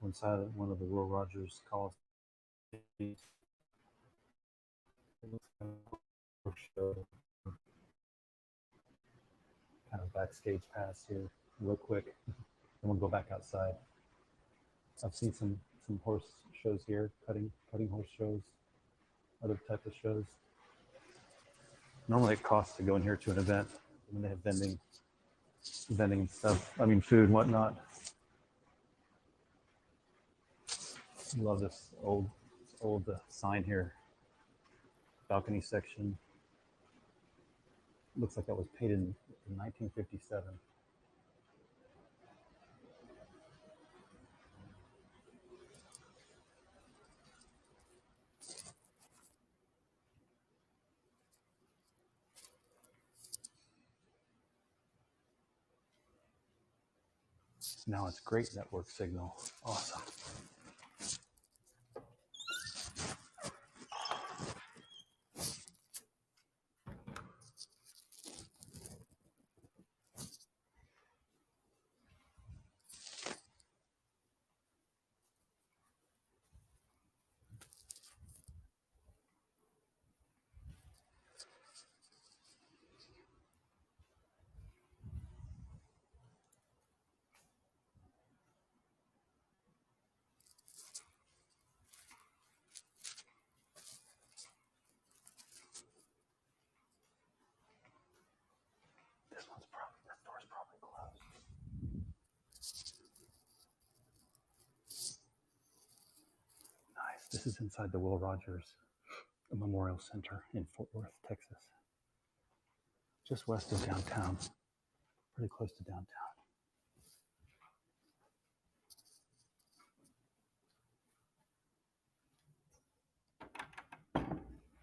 inside one of the Will Rogers Coliseum. It looks kind of show, kind of backstage pass here, real quick. Then we'll go back outside. I've seen some horse shows here, cutting horse shows, other type of shows. Normally it costs to go in here to an event when they have vending stuff. I mean food and whatnot. Love this old sign here. Balcony section. Looks like that was painted in 1957. Now it's great network signal. Awesome. That door's probably closed. Nice. This is inside the Will Rogers Memorial Center in Fort Worth, Texas. Just west of downtown. Pretty close to downtown.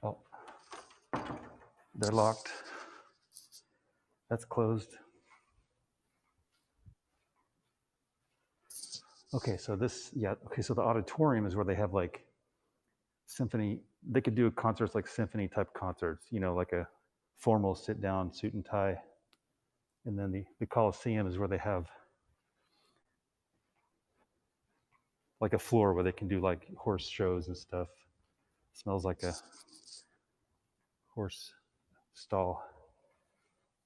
Oh, they're locked. That's closed. Okay, so so the auditorium is where they have like symphony. They could do concerts like symphony type concerts, like a formal sit down suit and tie. And then the Coliseum is where they have like a floor where they can do like horse shows and stuff. Smells like a horse stall.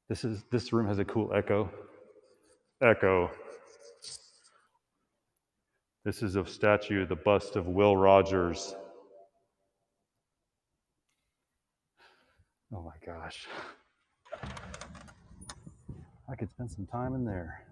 This room has a cool echo. This is a statue, the bust of Will Rogers. Oh my gosh. I could spend some time in there.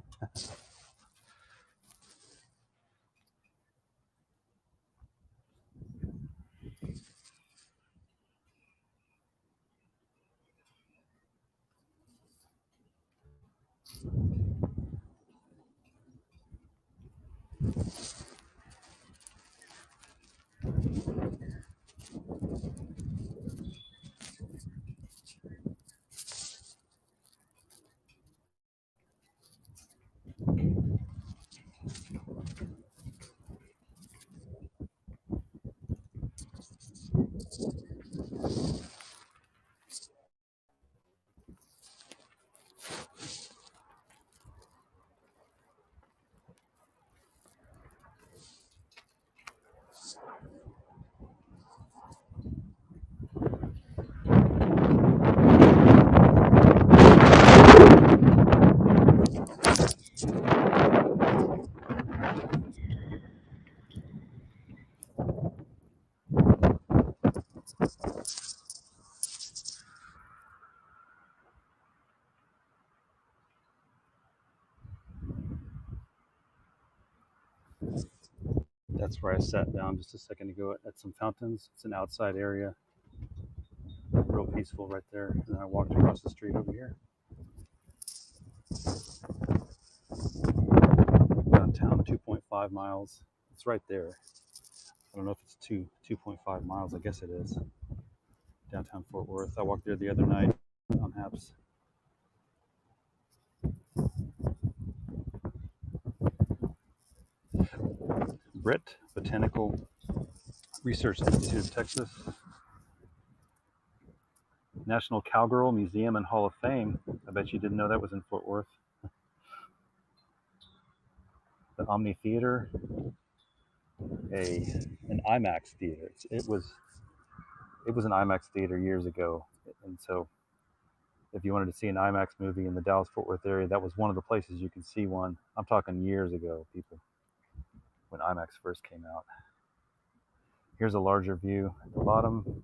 That's where I sat down just a second ago at some fountains. It's an outside area, real peaceful right there. And then I walked across the street over here. Downtown, 2.5 miles. It's right there. I don't know if it's 2.5 miles. I guess it is. Downtown Fort Worth. I walked there the other night on Haps. BRIT, Botanical Research Institute of Texas. National Cowgirl Museum and Hall of Fame. I bet you didn't know that was in Fort Worth. The Omni Theater. an IMAX theater. It was an IMAX theater years ago, and so if you wanted to see an IMAX movie in the Dallas Fort Worth area, that was one of the places you could see one. I'm talking years ago, people, when IMAX first came out. Here's a larger view at the bottom.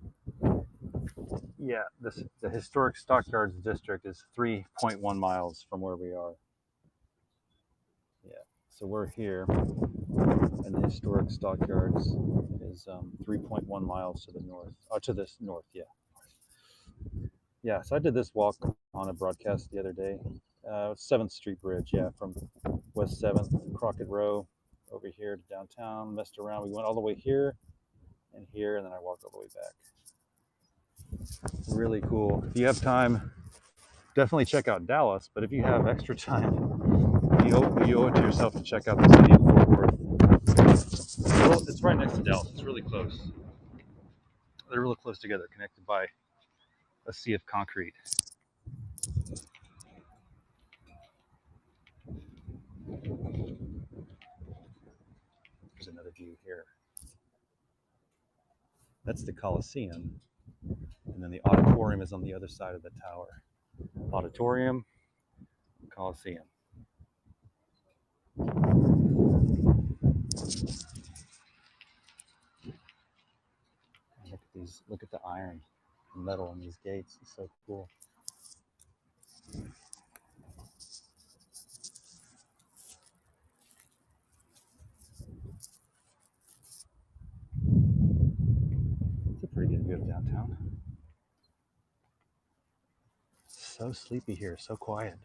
Yeah, the historic Stockyards district is 3.1 miles from where we are. Yeah, so we're here, and the historic Stockyards is 3.1 miles to the north. To the north, yeah. Yeah, so I did this walk on a broadcast the other day. 7th Street Bridge, yeah, from West 7th, Crockett Row, over here to downtown, messed around. We went all the way here, and then I walked all the way back. Really cool. If you have time, definitely check out Dallas, but if you have extra time, you owe it to yourself to check out the city of Fort Worth. Well, it's right next to Dallas. It's really close. They're really close together, connected by a sea of concrete. There's another view here. That's the Coliseum, and then the auditorium is on the other side of the tower. Auditorium, Coliseum. Look at these. Look at the iron and metal on these gates. It's so cool. It's a pretty good view of downtown. So sleepy here. So quiet.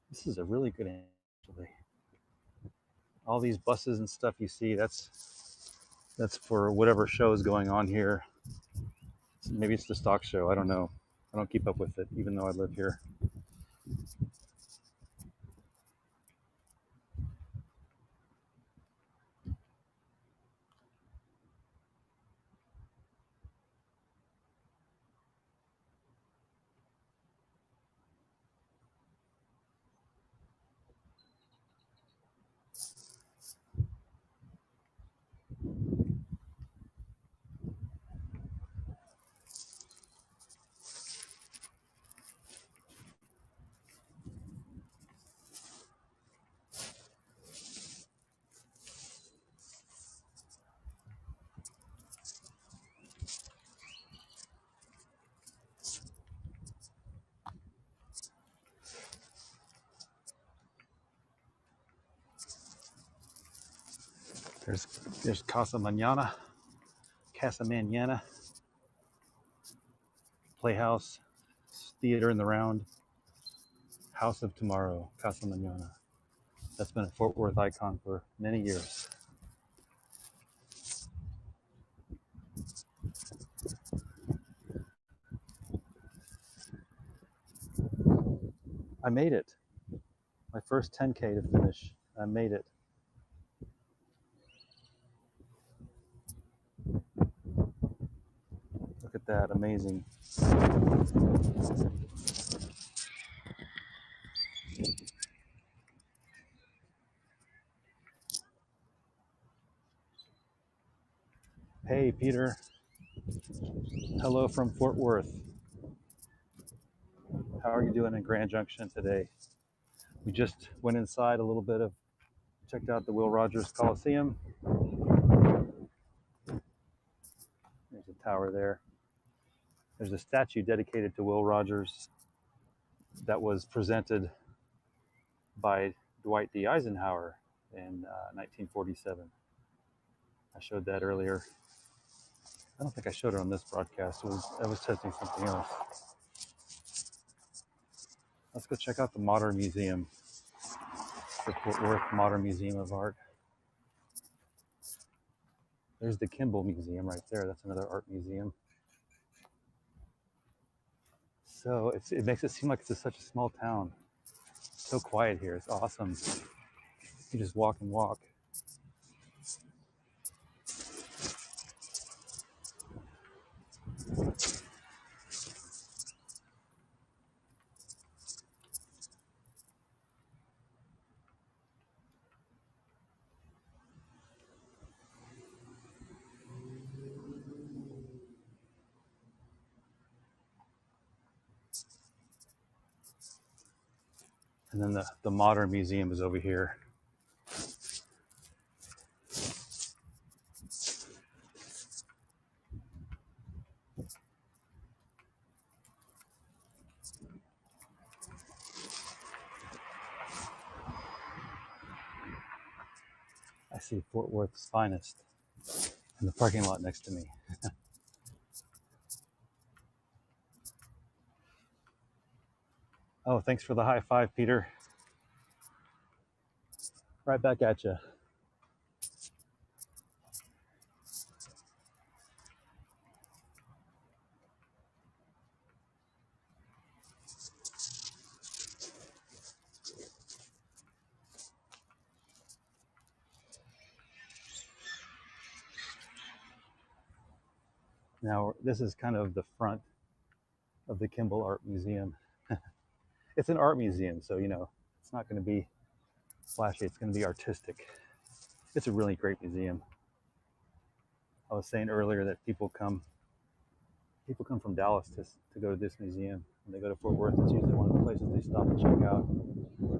This is a really good actually. All these buses and stuff you see, that's for whatever show is going on here. Maybe it's the stock show. I don't know. I don't keep up with it, even though I live here. There's Casa Manana, Playhouse, Theater in the Round, House of Tomorrow, Casa Manana. That's been a Fort Worth icon for many years. I made it. My first 10K to finish. I made it. Look at that, amazing. Hey, Peter. Hello from Fort Worth. How are you doing in Grand Junction today? We just went inside a little bit checked out the Will Rogers Coliseum. There's a tower there. There's a statue dedicated to Will Rogers that was presented by Dwight D. Eisenhower in 1947. I showed that earlier. I don't think I showed it on this broadcast. I was testing something else. Let's go check out the Modern Museum, the Fort Worth Modern Museum of Art. There's the Kimball Museum right there. That's another art museum. So it makes it seem like it's such a small town. It's so quiet here. It's awesome. You just walk and walk. And then the modern museum is over here. I see Fort Worth's finest in the parking lot next to me. Oh, thanks for the high five, Peter. Right back at you. Now, this is kind of the front of the Kimball Art Museum. It's an art museum, so, you know, it's not going to be flashy. It's going to be artistic. It's a really great museum. I was saying earlier that people come from Dallas to go to this museum. When they go to Fort Worth, it's usually one of the places they stop and check out.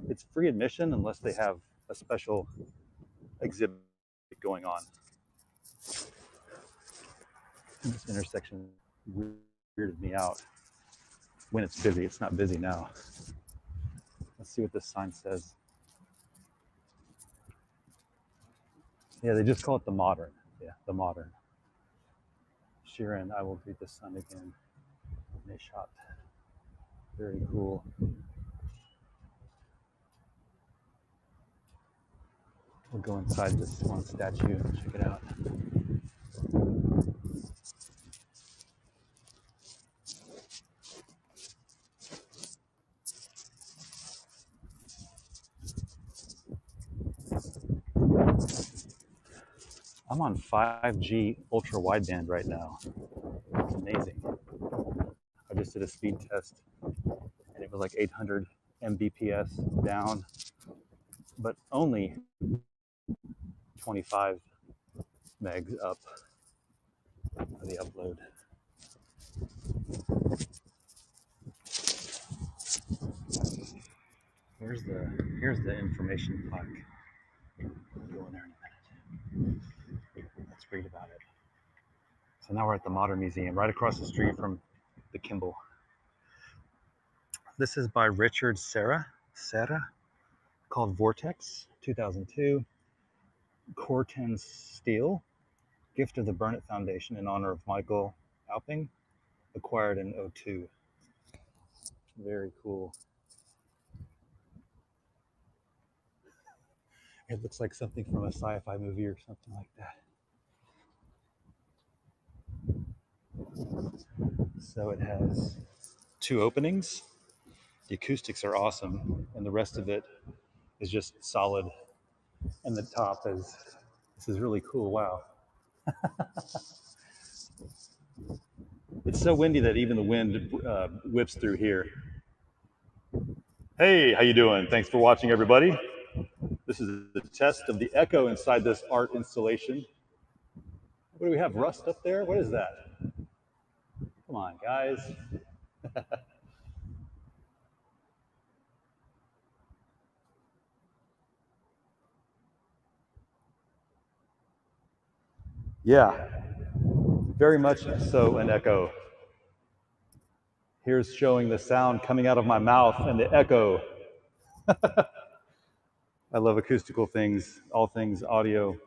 It's free admission unless they have a special exhibit going on. And this intersection weirded me out when it's busy. It's not busy now. Let's see what this sign says. Yeah, they just call it the Modern. Yeah, the Modern. Sheeran, I will greet the sun again. Nice shot. Very cool. We'll go inside this one statue and check it out. I'm on 5G ultra wideband right now. It's amazing. I just did a speed test and it was like 800 Mbps down, but only 25 megs up for the upload. Here's the information plaque. We'll go in there in a minute. Let's read about it. So now we're at the Modern Museum, right across the street from the Kimball. This is by Richard Serra, called Vortex, 2002. Corten steel, gift of the Burnett Foundation in honor of Michael Alping, acquired in 2002. Very cool. It looks like something from a sci-fi movie or something like that. So it has 2 openings. The acoustics are awesome, and the rest of it is just solid. And the top is, this is really cool. Wow. It's so windy that even the wind whips through here. Hey, how you doing? Thanks for watching, everybody. This is the test of the echo inside this art installation. What do we have? Rust up there? What is that? Come on, guys. Yeah, very much so an echo. Here's showing the sound coming out of my mouth and the echo. I love acoustical things, all things audio,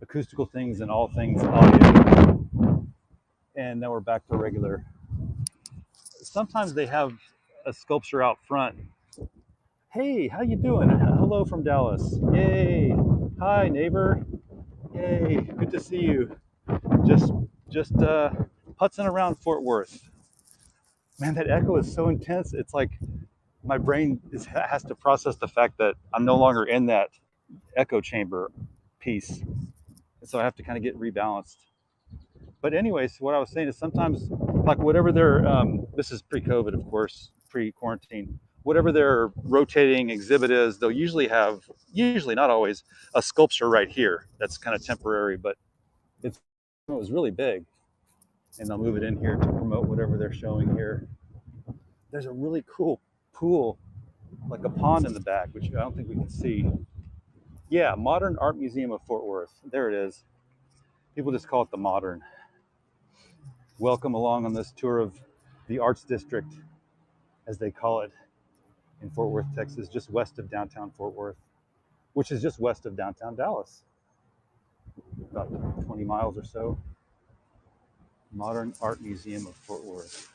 acoustical things and all things audio. And now we're back to regular. Sometimes they have a sculpture out front. Hey, how you doing? Hello from Dallas. Yay. Hi, neighbor. Yay, good to see you. Just putzing around Fort Worth. Man, that echo is so intense. It's like my brain has to process the fact that I'm no longer in that echo chamber piece. So I have to kind of get rebalanced. But anyways, what I was saying is sometimes, like whatever their, this is pre-COVID, of course, pre-quarantine, whatever their rotating exhibit is, they'll usually have, not always, a sculpture right here that's kind of temporary, but it was really big. And they'll move it in here to promote whatever they're showing here. There's a really cool pool like a pond in the back, which I don't think we can see. Yeah, Modern Art Museum of Fort Worth. There it is. People just call it the Modern. Welcome along on this tour of the Arts District, as they call it, in Fort Worth, Texas, just west of downtown Fort Worth, which is just west of downtown Dallas, about 20 miles or so. Modern Art Museum of Fort Worth.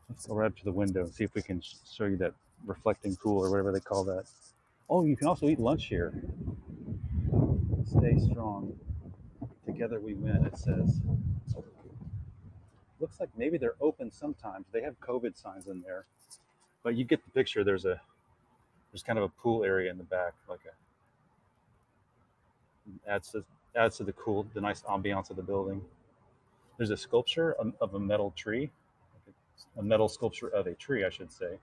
Let's go right up to the window and see if we can show you that reflecting pool or whatever they call that. Oh, you can also eat lunch here. Stay strong. Together we win, it says. Looks like maybe they're open sometimes. They have COVID signs in there, but you get the picture. There's kind of a pool area in the back, like a adds to the nice ambiance of the building. There's a sculpture of a metal tree, a metal sculpture of a tree, I should say.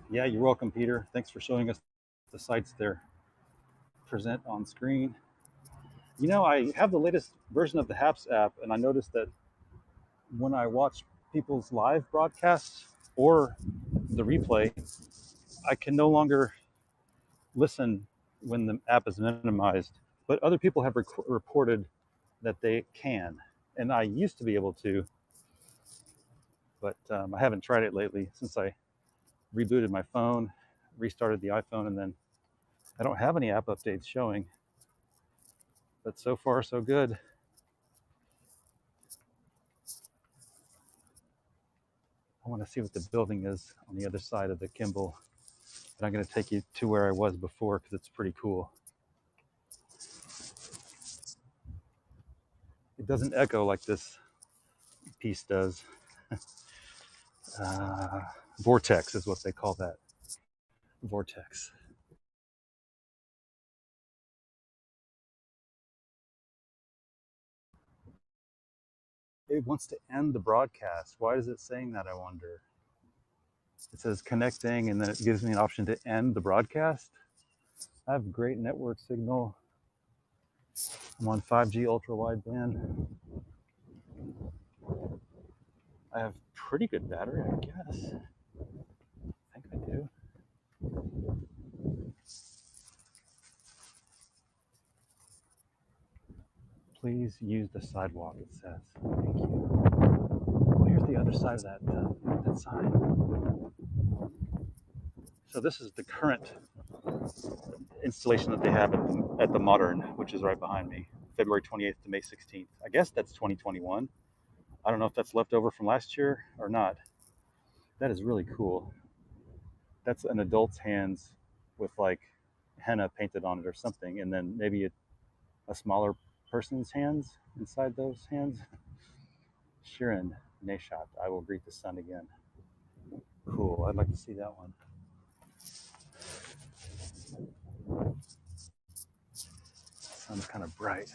Yeah, you're welcome, Peter. Thanks for showing us the sites there. Present on screen. You know, I have the latest version of the HAPS app, and I noticed that when I watch people's live broadcasts or the replay, I can no longer listen when the app is minimized. But other people have reported that they can, and I used to be able to, but I haven't tried it lately since I rebooted my phone, restarted the iPhone, and then I don't have any app updates showing. But so far, so good. I want to see what the building is on the other side of the Kimball. And I'm going to take you to where I was before because it's pretty cool. It doesn't echo like this piece does. uh, Vortex is what they call that. Vortex. It wants to end the broadcast. Why is it saying that, I wonder? It says connecting, and then it gives me an option to end the broadcast. I have great network signal. I'm on 5G ultra wideband. I have pretty good battery, I guess. I think I do. Please use the sidewalk, it says. Thank you. Oh, here's the other side of that sign. So this is the current installation that they have at the Modern, which is right behind me, February 28th to May 16th. I guess that's 2021. I don't know if that's left over from last year or not. That is really cool. That's an adult's hands with like henna painted on it or something, and then maybe a smaller person's hands inside those hands. Shirin Neshat, I will greet the sun again. Cool. I'd like to see that one. Sun's kind of bright.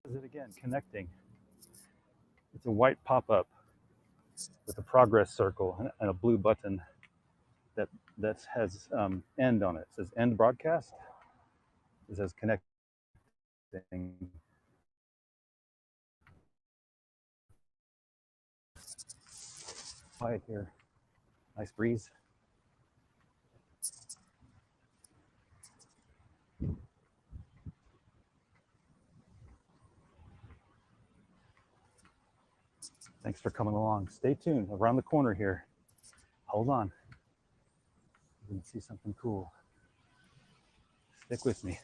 Is it again connecting? It's a white pop-up with a progress circle and a blue button that has end on it. It says end broadcast. It says connecting. Quiet here. Nice breeze. Thanks for coming along. Stay tuned. Around the corner here. Hold on. You're going to see something cool. Stick with me.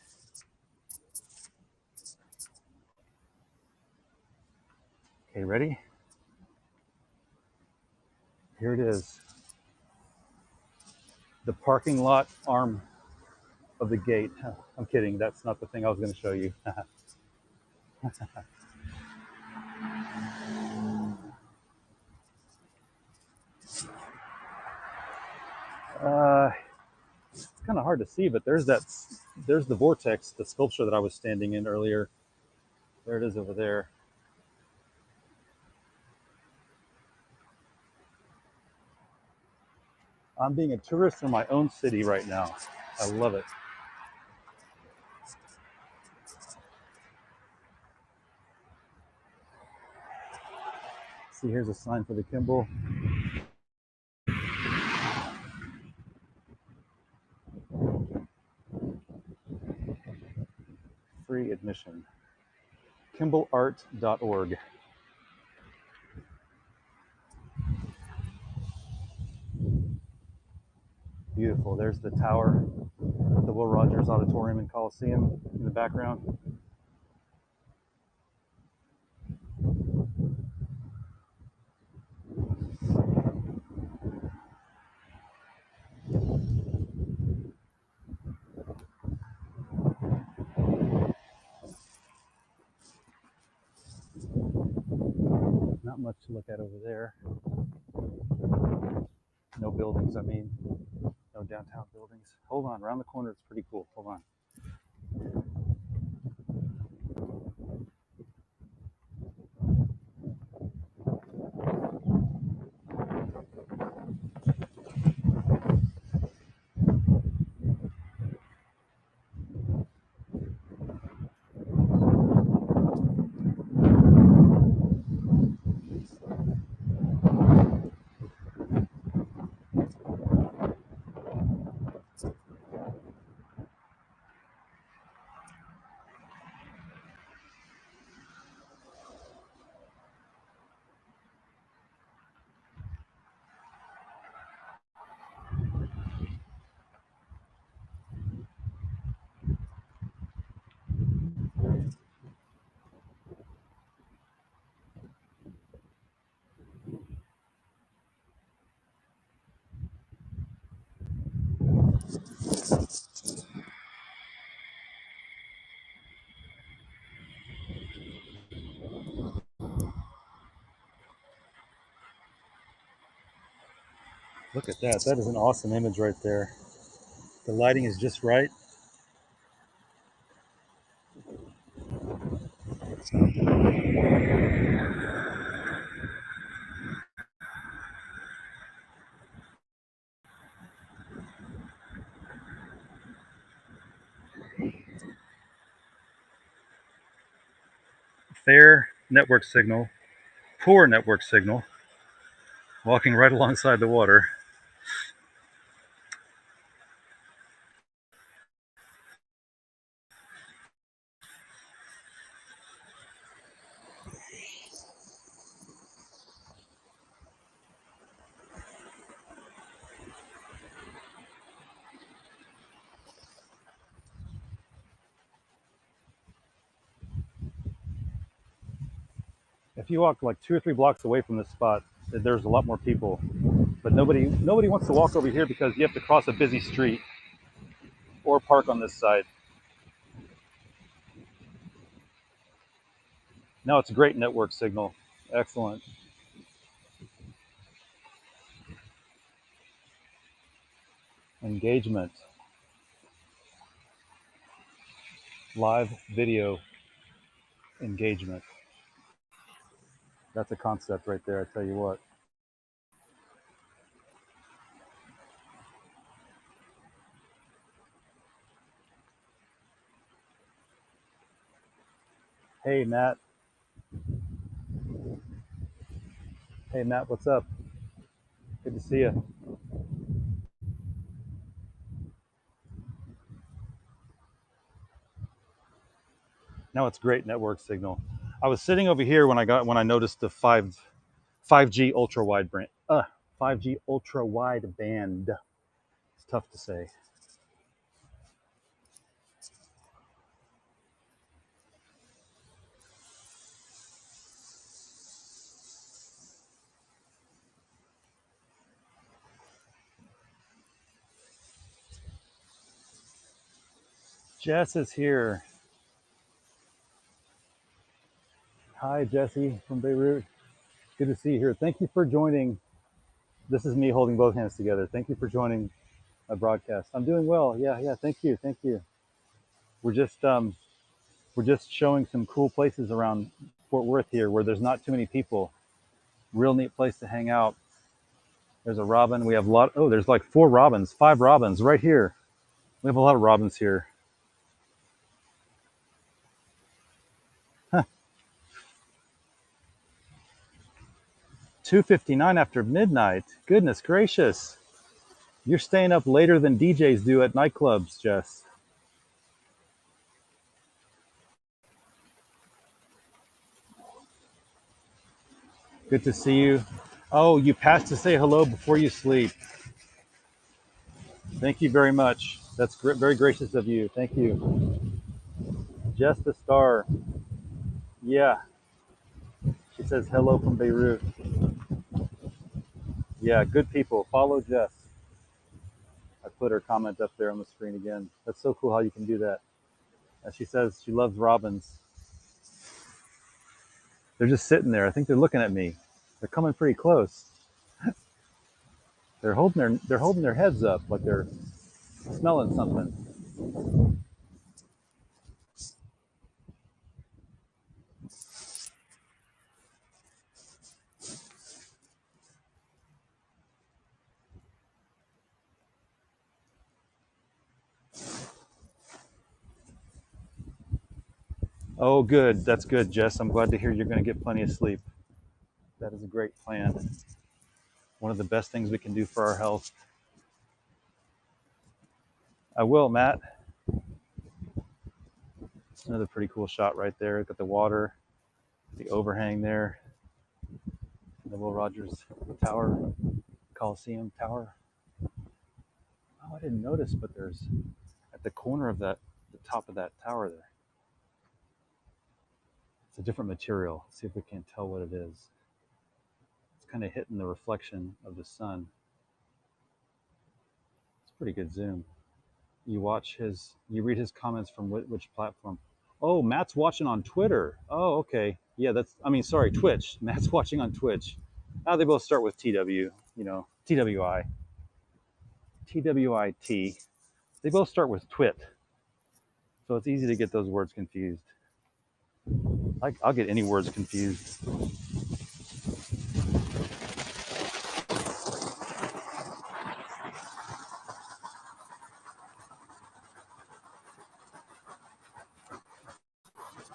Okay, ready? Here it is. The parking lot arm of the gate. I'm kidding. That's not the thing I was going to show you. It's kind of hard to see, but there's the vortex, the sculpture that I was standing in earlier. There it is over there. I'm being a tourist in my own city right now. I love it. See, here's a sign for the Kimball. Free admission. KimballArt.org. Beautiful. There's the tower, the Will Rogers Auditorium and Coliseum in the background. Not much to look at over there. No buildings, I mean. No downtown buildings. Hold on, around the corner it's pretty cool. Hold on. Look at that. That is an awesome image right there. The lighting is just right. Fair network signal, poor network signal, walking right alongside the water. If you walk like 2 or 3 blocks away from this spot, there's a lot more people. But nobody wants to walk over here because you have to cross a busy street or park on this side. Now it's a great network signal. Excellent. Engagement. Live video engagement. That's a concept right there, I tell you what. Hey, Matt. Hey, Matt, what's up? Good to see you. Now it's great network signal. I was sitting over here when I noticed the 5G ultra wide band. 5G ultra wide band. It's tough to say. Jess is here. Hi, Jesse from Beirut. Good to see you here. Thank you for joining. This is me holding both hands together. Thank you for joining my broadcast. I'm doing well. Yeah. Thank you. We're just um, we're just showing some cool places around Fort Worth here where there's not too many people. Real neat place to hang out. There's a robin. We have a lot. Oh, there's like 4 robins, 5 robins right here. We have a lot of robins here. Huh. 2:59 after midnight. Goodness gracious. You're staying up later than DJs do at nightclubs, Jess. Good to see you. Oh, you passed to say hello before you sleep. Thank you very much. That's very gracious of you. Thank you. Jess the Star. Yeah, she says hello from Beirut. Yeah, good people. Follow Jess. I put her comment up there on the screen again. That's so cool how you can do that. As she says she loves robins. They're just sitting there. I think they're looking at me. They're coming pretty close. They're holding their heads up like they're smelling something. Oh, good. That's good, Jess. I'm glad to hear you're going to get plenty of sleep. That is a great plan. One of the best things we can do for our health. I will, Matt. Another pretty cool shot right there. Got the water, the overhang there, the Will Rogers Tower, Coliseum Tower. Oh, I didn't notice, but there's at the corner of that, the top of that tower there. It's a different material. Let's see if we can tell what it is. It's kind of hitting the reflection of the sun. It's a pretty good zoom. You read his comments from which platform? Oh, Matt's watching on Twitter. Oh, okay. Yeah, sorry, Twitch. Matt's watching on Twitch. They both start with TW, TWI, TWIT. They both start with twit. So it's easy to get those words confused. I'll get any words confused.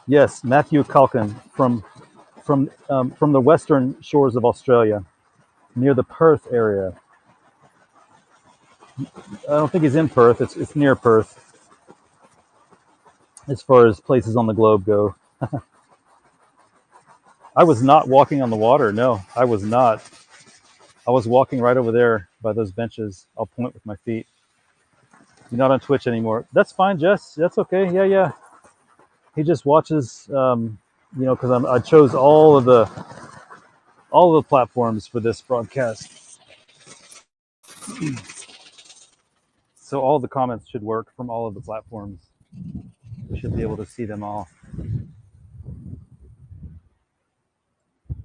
Yes, Matthew Calkin from the western shores of Australia, near the Perth area. I don't think he's in Perth. It's near Perth, as far as places on the globe go. I was not walking on the water. No, I was not. I was walking right over there by those benches. I'll point with my feet. You're not on Twitch anymore. That's fine, Jess. That's okay. Yeah, yeah. He just watches, because I chose all of the platforms for this broadcast, so all the comments should work from all of the platforms. We should be able to see them all.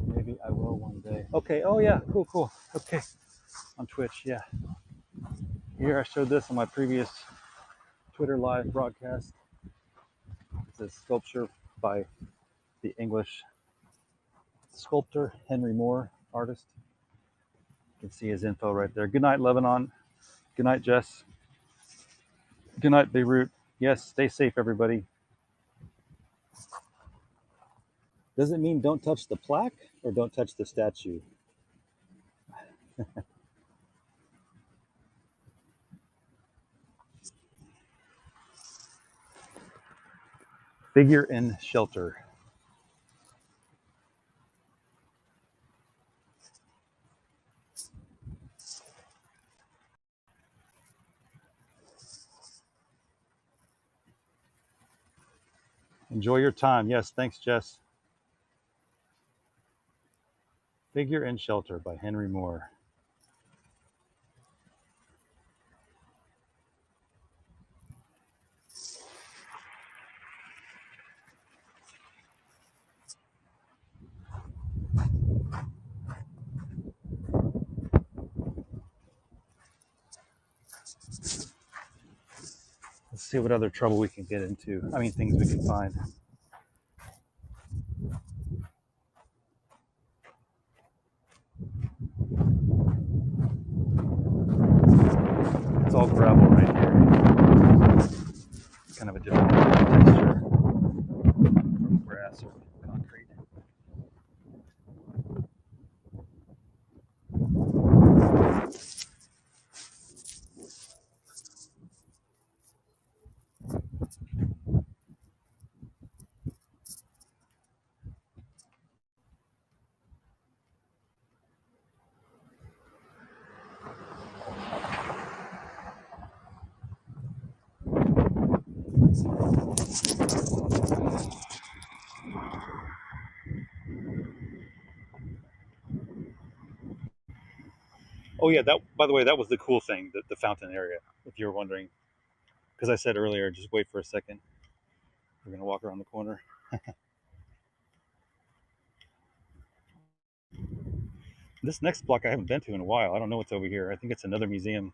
Maybe I will one day. Okay. Oh yeah. Cool. Cool. Okay. On Twitch. Yeah. Here I showed this on my previous Twitter live broadcast. It's a sculpture by the English sculptor Henry Moore, artist. You can see his info right there. Good night, Lebanon. Good night, Jess. Good night, Beirut. Yes, stay safe, everybody. Does it mean don't touch the plaque or don't touch the statue? Figure in shelter. Enjoy your time. Yes, thanks, Jess. Figure in Shelter by Henry Moore. Let's see what other trouble we can get into. Things we can find. it's all gravel right here. Kind of a different texture from grass or concrete. Oh yeah, that by the way, that was the cool thing, the fountain area. If you were wondering, because I said earlier, just wait for a second. We're gonna walk around the corner. This next block I haven't been to in a while. I don't know what's over here. I think it's another museum.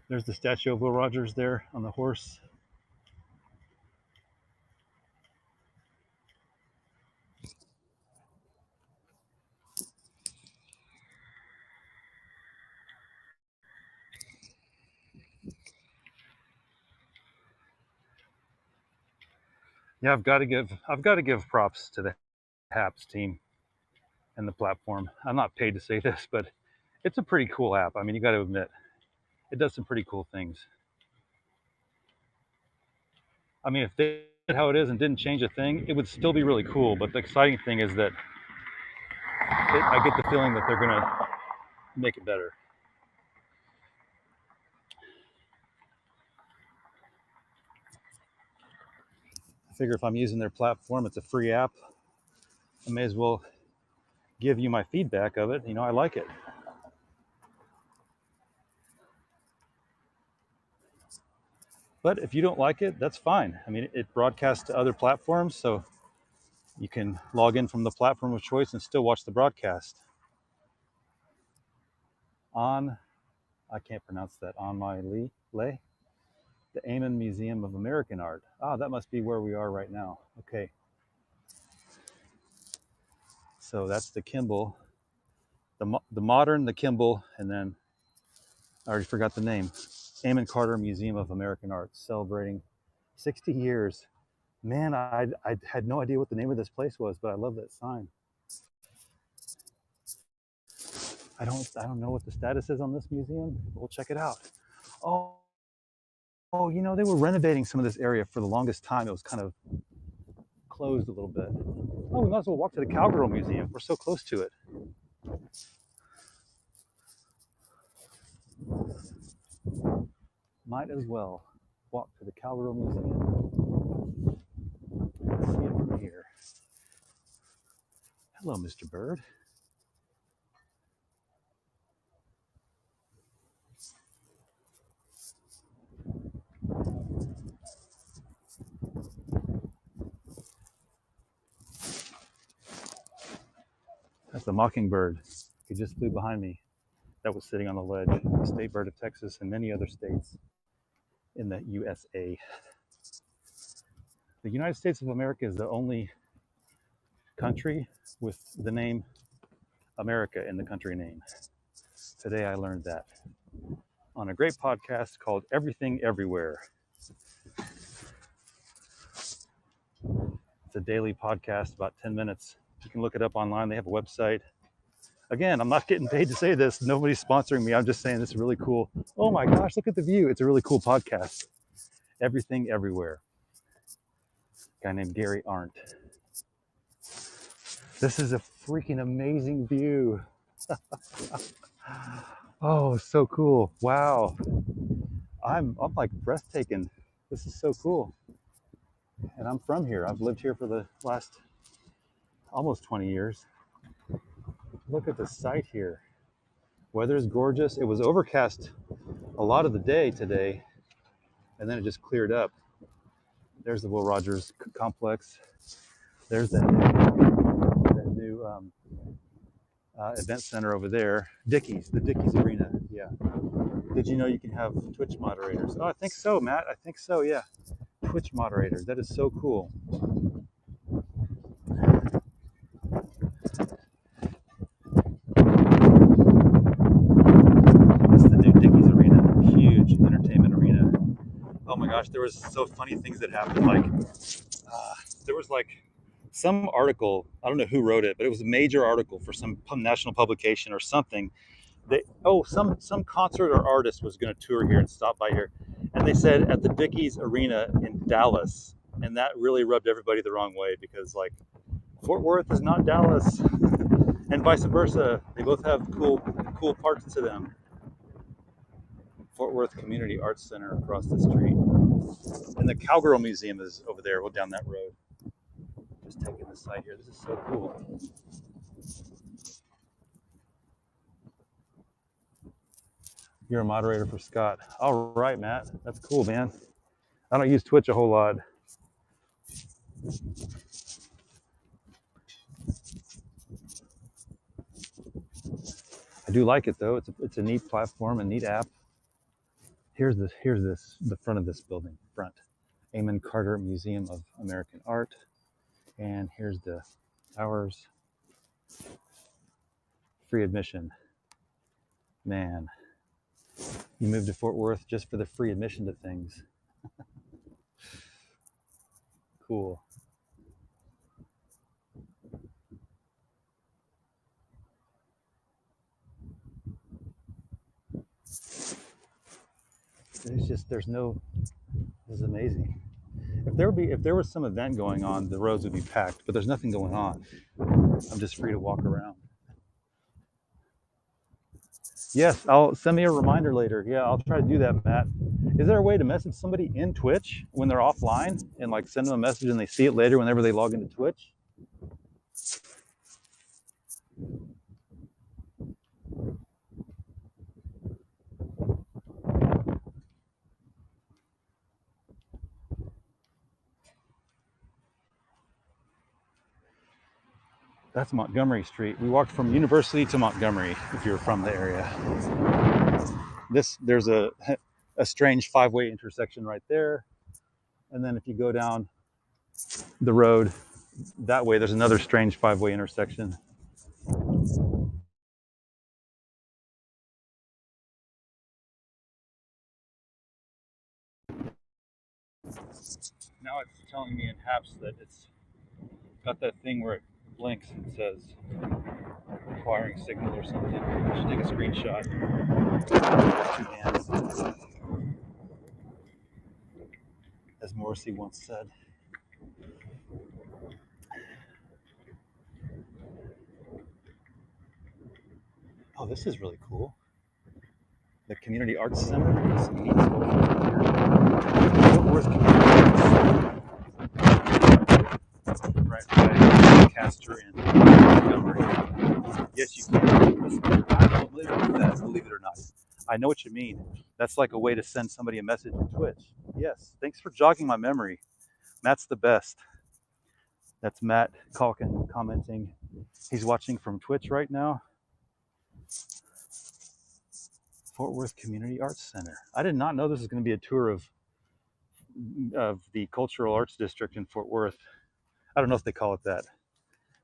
There's the statue of Will Rogers there on the horse. Yeah, I've got to give props to the HAPS team and the platform. I'm not paid to say this, but it's a pretty cool app. I mean, you got to admit, it does some pretty cool things. I mean, if they did how it is and didn't change a thing, it would still be really cool. But the exciting thing is that I get the feeling that they're gonna make it better. I figure if I'm using their platform, it's a free app. I may as well give you my feedback of it. You know, I like it. But if you don't like it, that's fine. I mean, it broadcasts to other platforms, so you can log in from the platform of choice and still watch the broadcast. On, I can't pronounce that, on my lay, the Amen Museum of American Art. Ah, that must be where we are right now. Okay. So that's the Kimball, the modern, the Kimball, and then I already forgot the name. Amon Carter Museum of American Art, celebrating 60 years. Man, I had no idea what the name of this place was, but I love that sign. I don't know what the status is on this museum. We'll check it out. Oh, oh, you know, they were renovating some of this area for the longest time. It was kind of closed a little bit. Oh, we might as well walk to the Cowgirl Museum. We're so close to it. Might as well walk to the Cowgirl Museum. Let's see it from here. Hello, Mr. Bird. That's a mockingbird. He just flew behind me. That was sitting on the ledge. The state bird of Texas and many other states in the USA. The United States of America is the only country with the name America in the country name. Today I learned that on a great podcast called Everything Everywhere. It's a daily podcast, about 10 minutes. You can look it up online. They have a website. Again, I'm not getting paid to say this. Nobody's sponsoring me. I'm just saying this is really cool. Oh my gosh, look at the view. It's a really cool podcast. Everything Everywhere. A guy named Gary Arndt. This is a freaking amazing view. Oh, so cool. Wow. I'm like breathtaking. This is so cool. And I'm from here. I've lived here for the last almost 20 years. Look at the site here. Weather is gorgeous. It was overcast a lot of the day today, and then it just cleared up. There's the Will Rogers complex. There's that new event center over there. The Dickies Arena. Yeah. Did you know you can have Twitch moderators? Oh, I think so, Matt. I think so, yeah. Twitch moderators. That is so cool. gosh, there was so funny things that happened. Like there was like some article. I don't know who wrote it, but it was a major article for some national publication or something. Some concert or artist was going to tour here and stop by here, and they said at the Dickies Arena in Dallas, and that really rubbed everybody the wrong way because like Fort Worth is not Dallas, and vice versa. They both have cool parts to them. Fort Worth Community Arts Center across the street, and the Cowgirl Museum is over there, down that road. Just taking the site here. This is so cool. You're a moderator for Scott. All right, Matt. That's cool, man. I don't use Twitch a whole lot. I do like it though. It's a neat platform, a neat app. Here's the front of this building. Front. Amon Carter Museum of American Art. And here's the hours. Free admission. Man, you moved to Fort Worth just for the free admission to things. Cool. This is amazing. If there was some event going on, the roads would be packed, but there's nothing going on. I'm just free to walk around. Yes, I'll send me a reminder later. Yeah, I'll try to do that, Matt. Is there a way to message somebody in Twitch when they're offline and like send them a message and they see it later whenever they log into Twitch? That's Montgomery Street. We walked from University to Montgomery if you're from the area. There's a strange five-way intersection right there. And then if you go down the road that way, there's another strange five-way intersection. Now it's telling me in Haps that it's got that thing where it blinks and says requiring signal or something. I should take a screenshot. As Morrissey once said. Oh, this is really cool. The Community Arts Center. Some neat Fort Worth Community Arts. Right, Castor and Montgomery. Yes, you can. I don't believe that, believe it or not. I know what you mean. That's like a way to send somebody a message in Twitch. Yes, thanks for jogging my memory. Matt's the best. That's Matt Calkin commenting. He's watching from Twitch right now. Fort Worth Community Arts Center. I did not know this was going to be a tour of the Cultural Arts District in Fort Worth. I don't know if they call it that.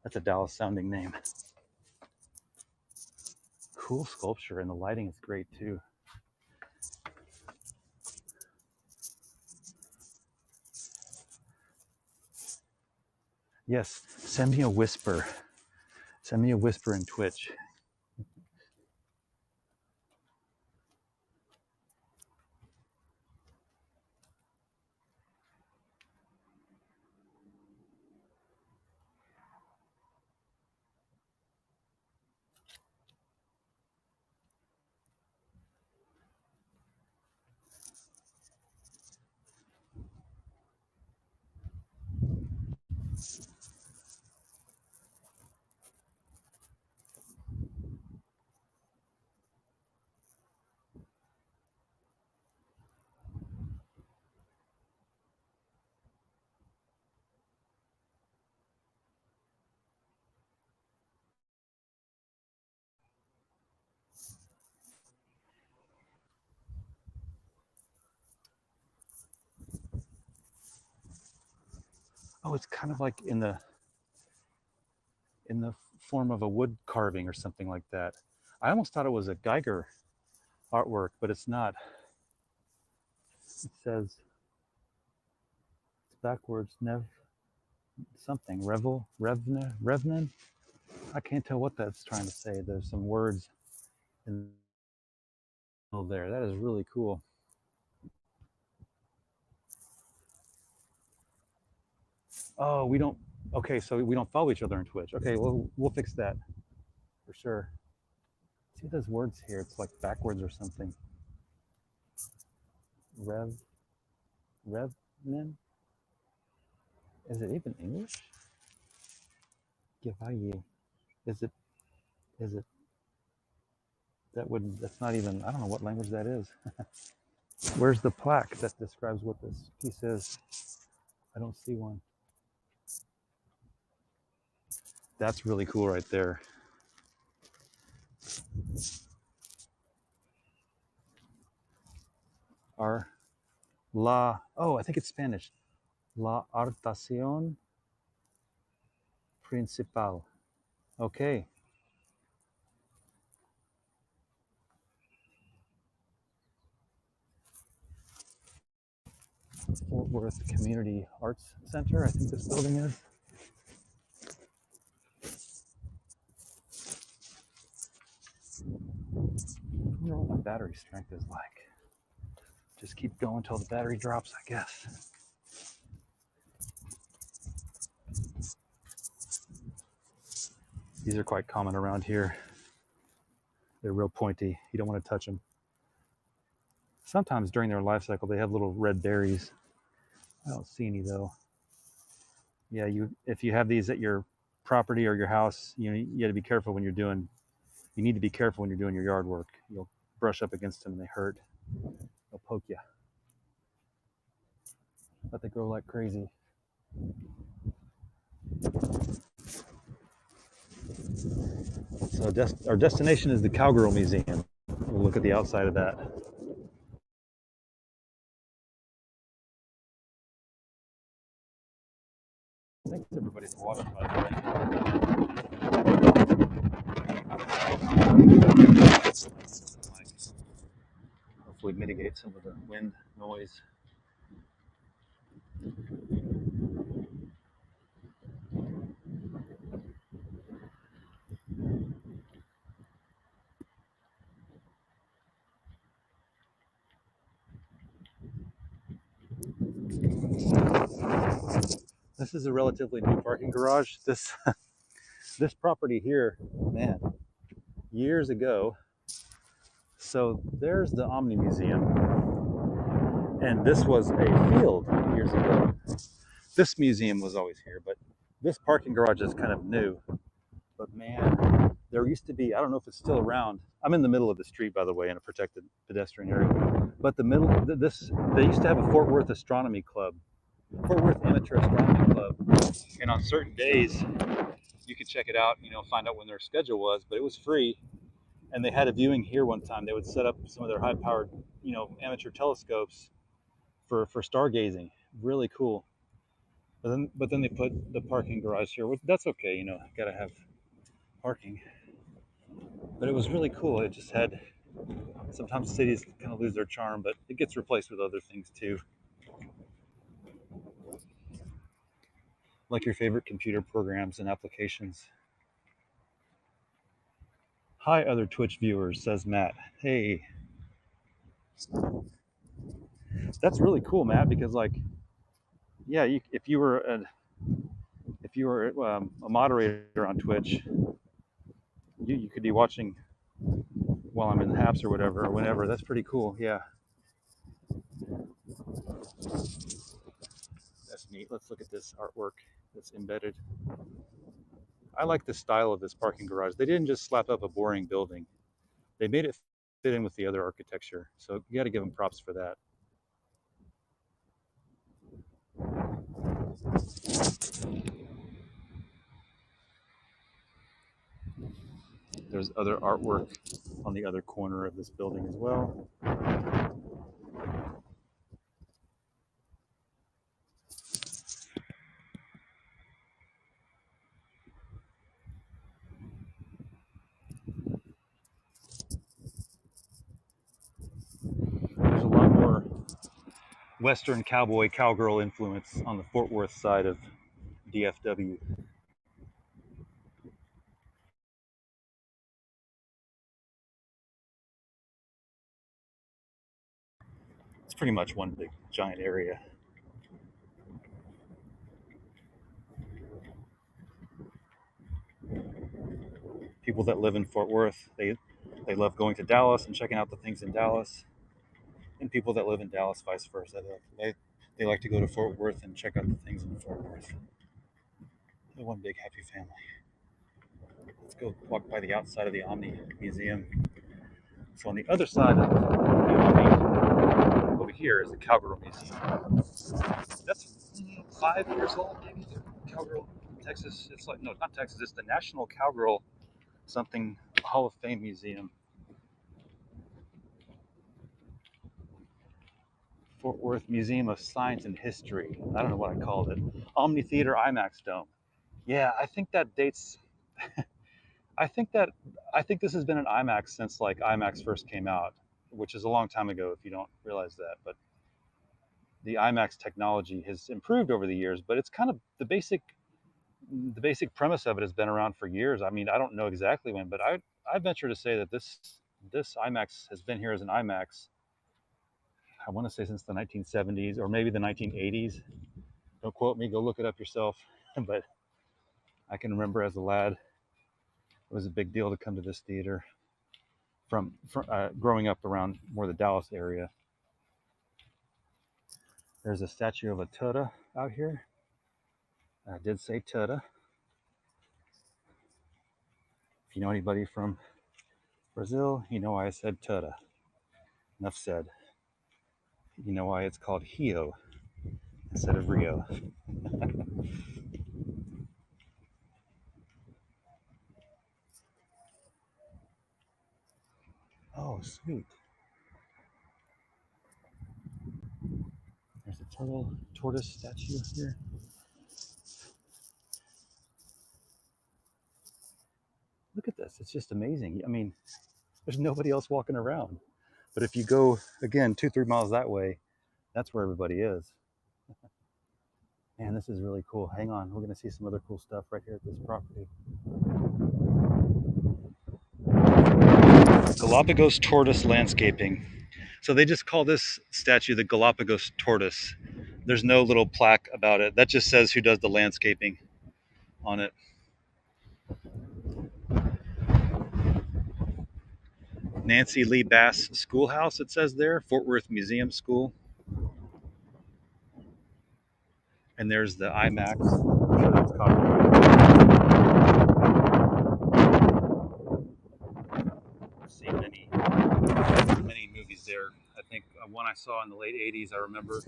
That's a Dallas sounding name. Cool sculpture, and the lighting is great too. Yes, send me a whisper. Send me a whisper in Twitch. Oh, it's kind of like in the form of a wood carving or something like that. I almost thought it was a Geiger artwork, but it's not. It says backwards. Nev something. Revnen. I can't tell what that's trying to say. There's some words in the middle there. That is really cool. Oh, we don't. Okay, so we don't follow each other on Twitch. Okay, well, we'll fix that for sure. See those words here? It's like backwards or something. Revnen. Is it even English? Gevaye. Is it? Is it? That would. That's not even. I don't know what language that is. Where's the plaque that describes what this piece is? I don't see one. That's really cool right there. Our oh, I think it's Spanish. La Artación Principal. Okay. Fort Worth Community Arts Center, I think this building is. I wonder what my battery strength is like. Just keep going until the battery drops, I guess. These are quite common around here. They're real pointy. You don't want to touch them. Sometimes during their life cycle, they have little red berries. I don't see any though. Yeah, if you have these at your property or your house, you got to be careful when you're doing. You need to be careful when you're doing your yard work. You'll brush up against them and they hurt. They'll poke you. But they grow like crazy. So our destination is the Cowgirl Museum. We'll look at the outside of that. Thanks everybody for watching, by the way. Hopefully mitigate some of the wind noise. This is a relatively new parking garage. This property here, man, years ago. So there's the Omni Museum, and this was a field years ago. This museum was always here, but this parking garage is kind of new. But man, there used to be, I don't know if it's still around. I'm in the middle of the street, by the way, in a protected pedestrian area. But they used to have a Fort Worth Astronomy Club, Fort Worth Amateur Astronomy Club. And on certain days, you could check it out, find out when their schedule was, but it was free. And they had a viewing here one time. They would set up some of their high-powered, amateur telescopes for stargazing. Really cool. But then they put the parking garage here. That's okay, gotta have parking. But it was really cool. It just had, sometimes cities kind of lose their charm, but it gets replaced with other things too. Like your favorite computer programs and applications. Hi, other Twitch viewers, says Matt. Hey. That's really cool, Matt, because yeah, if you were a moderator on Twitch, you could be watching while I'm in the apps or whatever, or whenever. That's pretty cool. Yeah. That's neat. Let's look at this artwork that's embedded. I like the style of this parking garage. They didn't just slap up a boring building. They made it fit in with the other architecture. So you got to give them props for that. There's other artwork on the other corner of this building as well. There's a lot more Western cowboy cowgirl influence on the Fort Worth side of DFW. It's pretty much one big giant area. People that live in Fort Worth, they love going to Dallas and checking out the things in Dallas, and people that live in Dallas, vice versa. They like to go to Fort Worth and check out the things in Fort Worth. They're one big happy family. Let's go walk by the outside of the Omni Museum. So on the other side of the Omni, over here is the Cowgirl Museum. That's 5 years old, maybe. Cowgirl, Texas. It's like no, not Texas. It's the National Cowgirl something Hall of Fame Museum. Fort Worth Museum of Science and History. I don't know what I called it. Omni Theater IMAX Dome. Yeah, I think that dates. I think that I think this has been an IMAX since like IMAX first came out, which is a long time ago if you don't realize that. But the IMAX technology has improved over the years, but it's kind of the basic premise of it has been around for years. I mean, I don't know exactly when, but I venture to say that this IMAX has been here as an IMAX. I want to say since the 1970s or maybe the 1980s. Don't quote me. Go look it up yourself. But I can remember as a lad, it was a big deal to come to this theater from growing up around more the Dallas area. There's a statue of a tuta out here. I did say tuta. If you know anybody from Brazil, you know why I said tuta. Enough said. You know why it's called Rio instead of Rio. Oh, sweet. There's a tortoise statue here. Look at this. It's just amazing. I mean, there's nobody else walking around. But if you go, again, 2, 3 miles that way, that's where everybody is. Man, this is really cool. Hang on. We're going to see some other cool stuff right here at this property. Galapagos tortoise landscaping. So they just call this statue the Galapagos tortoise. There's no little plaque about it. That just says who does the landscaping on it. Nancy Lee Bass Schoolhouse, it says there, Fort Worth Museum School. And there's the IMAX. I'm sure that's copyrighted. I've seen many movies there. I think one I saw in the late 80s, I remember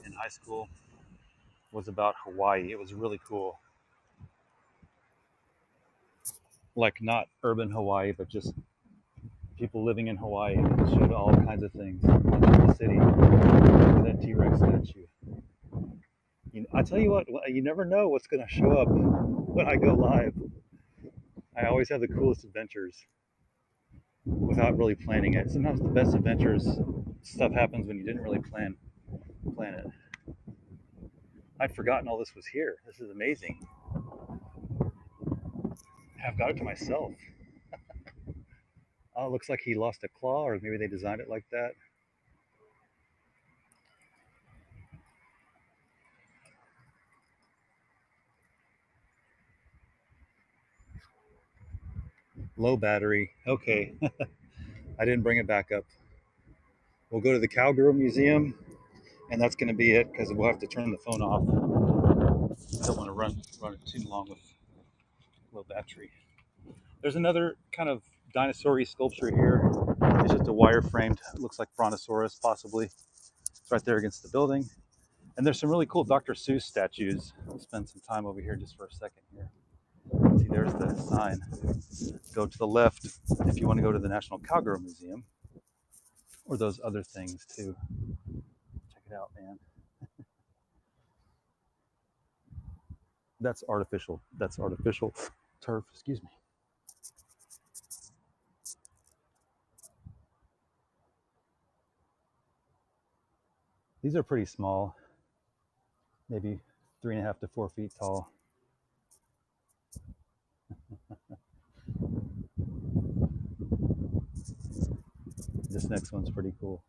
in high school, was about Hawaii. It was really cool. Like not urban Hawaii, but just people living in Hawaii. It showed all kinds of things in the city. That T-Rex statue. I tell you what, you never know what's going to show up when I go live. I always have the coolest adventures without really planning it. Sometimes the best adventures stuff happens when you didn't really plan it. I'd forgotten all this was here. This is amazing. I've got it to myself. Oh, it looks like he lost a claw, or maybe they designed it like that. Low battery. Okay. I didn't bring it back up. We'll go to the Cowgirl Museum, and that's going to be it because we'll have to turn the phone off. Don't want to run it too long with low battery. There's another kind of dinosaur-y sculpture here. It's just a wire framed, looks like Brontosaurus possibly. It's right there against the building. And there's some really cool Dr. Seuss statues. I'll spend some time over here just for a second here. See, there's the sign. Go to the left if you want to go to the National Cowgirl Museum or those other things too. Check it out, man. That's artificial. That's artificial turf. Excuse me. These are pretty small, maybe 3.5 to 4 feet tall. This next one's pretty cool.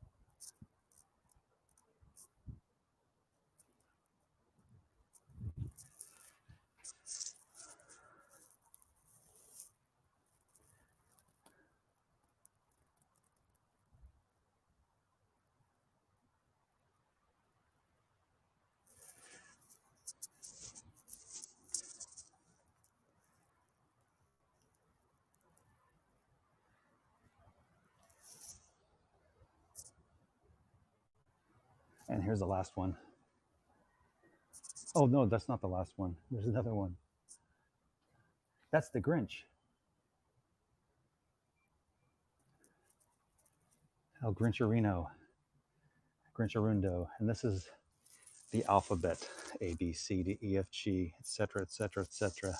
And here's the last one. Oh no, that's not the last one. There's another one. That's the Grinch. El Grincherino, Grincharundo. And this is the alphabet, A, B, C, D, E, F, G, etc., etc., etc.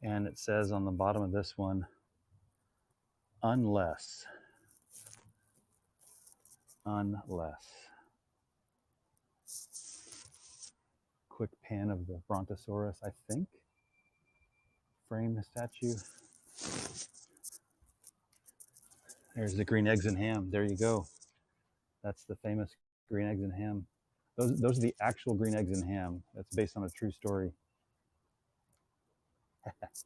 And it says on the bottom of this one, unless. Quick pan of the Brontosaurus, I think. Frame the statue. There's the green eggs and ham. There you go. That's the famous green eggs and ham. Those are the actual green eggs and ham. That's based on a true story. It's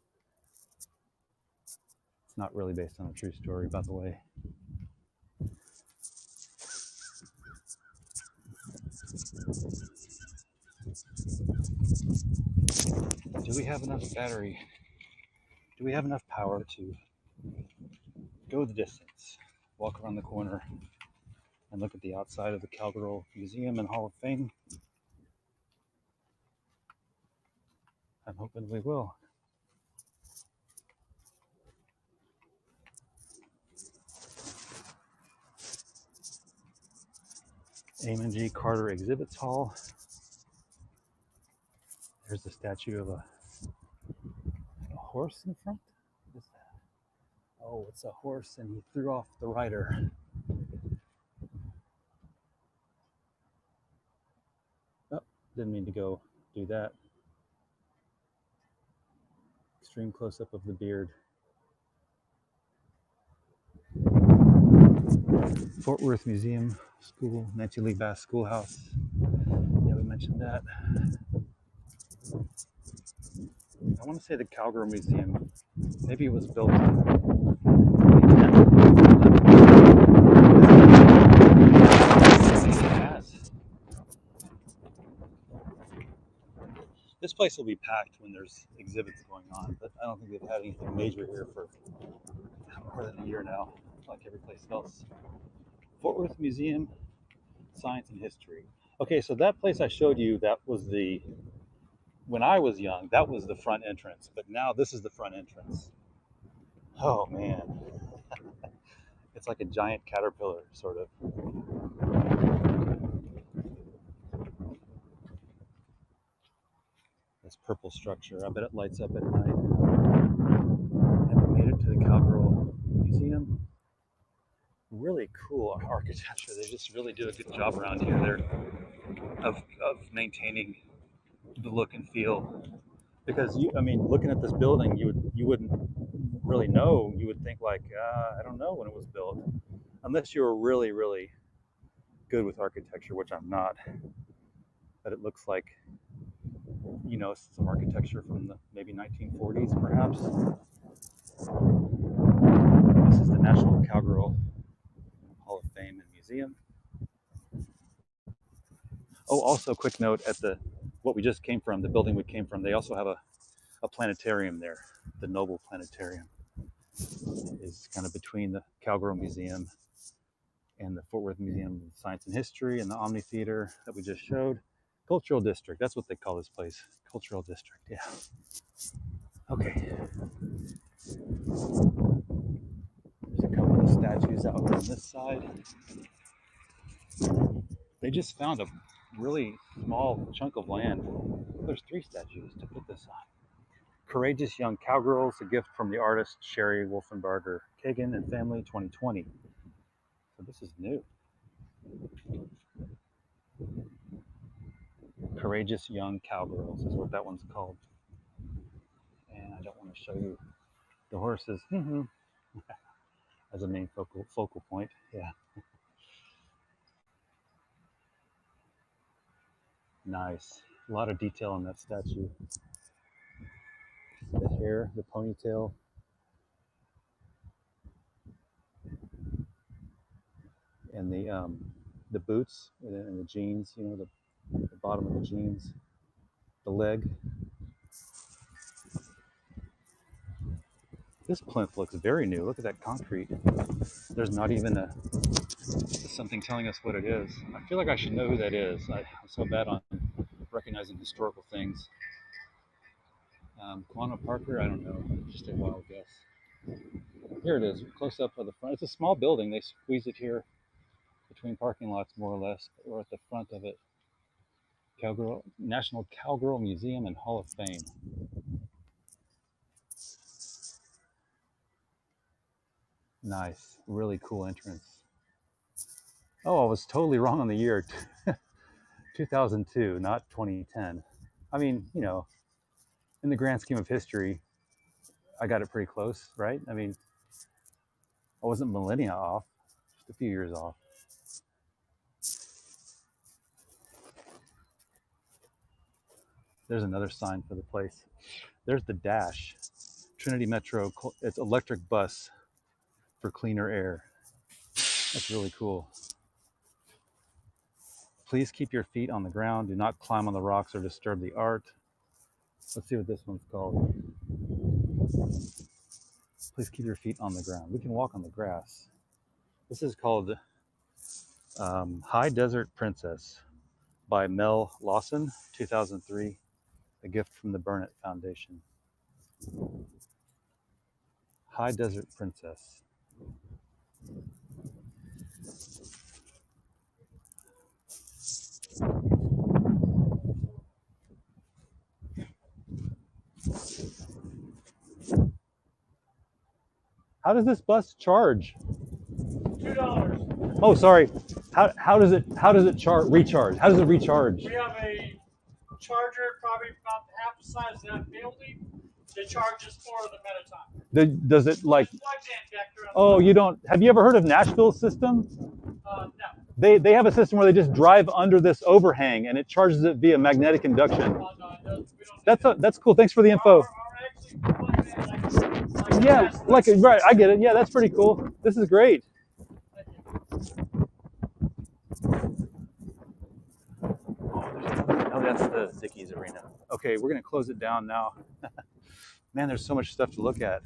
not really based on a true story, by the way. Do we have enough battery? Do we have enough power to go the distance, walk around the corner, and look at the outside of the Cowgirl Museum and Hall of Fame? I'm hoping we will. Amon G. Carter Exhibits Hall. There's the statue of a horse in front. What is that? Oh, it's a horse, and he threw off the rider. Oh, didn't mean to go do that. Extreme close-up of the beard. Fort Worth Museum School, Nancy Lee Bass Schoolhouse. Yeah, we mentioned that. I want to say the Cowgirl Museum. Maybe it was built This place will be packed when there's exhibits going on, but I don't think they've had anything major here for more than a year now, like every place else. Fort Worth Museum, Science and History. Okay, so that place I showed you, that was the, when I was young, that was the front entrance, but now this is the front entrance. Oh man. It's like a giant caterpillar, sort of. This purple structure, I bet it lights up at night. And we made it to the Cowgirl Museum. Really cool architecture. They just really do a good job around here. They're of maintaining the look and feel. Because I mean, looking at this building, you wouldn't really know. You would think like, I don't know when it was built, unless you were really, really good with architecture, which I'm not. But it looks like, you know, some architecture from the maybe 1940s, perhaps. This is the National Cowgirl Hall of Fame and Museum. Oh, also, quick note, at the what we just came from, the building we came from, they also have a planetarium there. The Noble Planetarium is kind of between the Cowgirl Museum and the Fort Worth Museum of Science and History and the Omni Theater that we just showed. Cultural District, that's what they call this place. Cultural District, yeah. Okay. There's a couple of statues out on this side. They just found a really small chunk of land. There's 3 statues to put this on. Courageous Young Cowgirls, a gift from the artist Sherry Wolfenbarger Kagan and family, 2020. So this is new. Courageous Young Cowgirls is what that one's called. And I don't want to show you the horses as a main focal point. Yeah, nice. A lot of detail on that statue. The hair, the ponytail, and the boots and the jeans. You know, the bottom of the jeans, the leg. This plinth looks very new. Look at that concrete. There's not even something telling us what it is. I feel like I should know who that is. I'm so bad on recognizing historical things. Quanah Parker, I don't know. Just a wild guess. Here it is, close up of the front. It's a small building. They squeeze it here between parking lots, more or less. We're at the front of it. National Cowgirl Museum and Hall of Fame. Nice, really cool entrance. Oh, I was totally wrong on the year. 2002, not 2010. I mean, you know, in the grand scheme of history, I got it pretty close, right? I mean, I wasn't millennia off, just a few years off. There's another sign for the place. There's the Dash, Trinity Metro. It's electric bus for cleaner air. That's really cool. Please keep your feet on the ground. Do not climb on the rocks or disturb the art. Let's see what this one's called. Please keep your feet on the ground. We can walk on the grass. This is called High Desert Princess by Mel Lawson, 2003. A gift from the Burnett Foundation. High Desert Princess. How does this bus charge? $2. Oh, sorry. How does it recharge? How does it recharge? We have a charger probably about half the size of that building that charges for them at a time. Does it like? It's plugged in back there. Oh, you don't. Have you ever heard of Nashville's system? No. They have a system where they just drive under this overhang and it charges it via magnetic induction. No, That's cool. Thanks for the info. Yeah, right. I get it. Yeah, that's pretty cool. This is great. Oh, that's the Dickies Arena. Okay, we're gonna close it down now. Man, there's so much stuff to look at.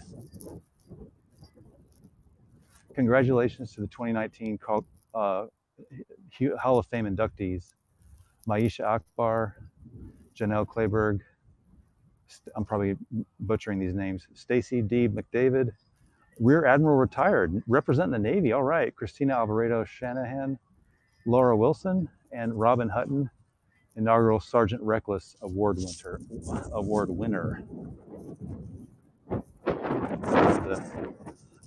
Congratulations to the 2019 Hall of Fame inductees: Maisha Akbar, Janelle Clayburgh, I'm probably butchering these names, Stacy D. McDavid, Rear Admiral retired, representing the Navy, all right, Christina Alvarado Shanahan, Laura Wilson, and Robin Hutton, inaugural Sergeant Reckless award winner.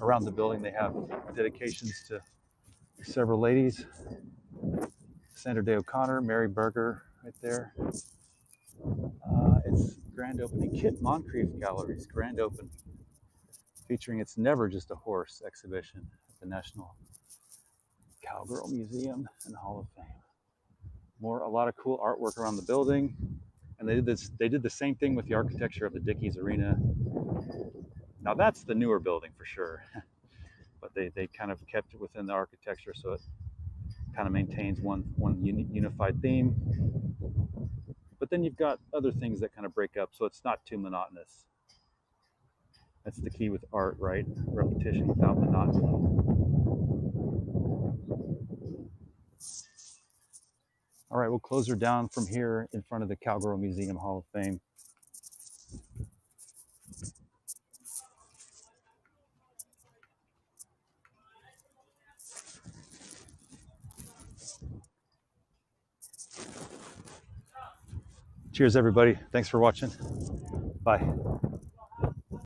Around the building, they have dedications to several ladies. Sandra Day O'Connor, Mary Berger, right there. It's grand opening. Kit Moncrief Gallery's grand opening, featuring It's Never Just a Horse exhibition at the National Cowgirl Museum and Hall of Fame. A lot of cool artwork around the building, and they did the same thing with the architecture of the Dickies Arena. Now that's the newer building for sure, but they kind of kept it within the architecture, so it kind of maintains one unified theme. But then you've got other things that kind of break up, so it's not too monotonous. That's the key with art, right? Repetition without monotony. All right, we'll close her down from here in front of the Cowgirl Museum Hall of Fame. Cheers, everybody. Thanks for watching. Bye.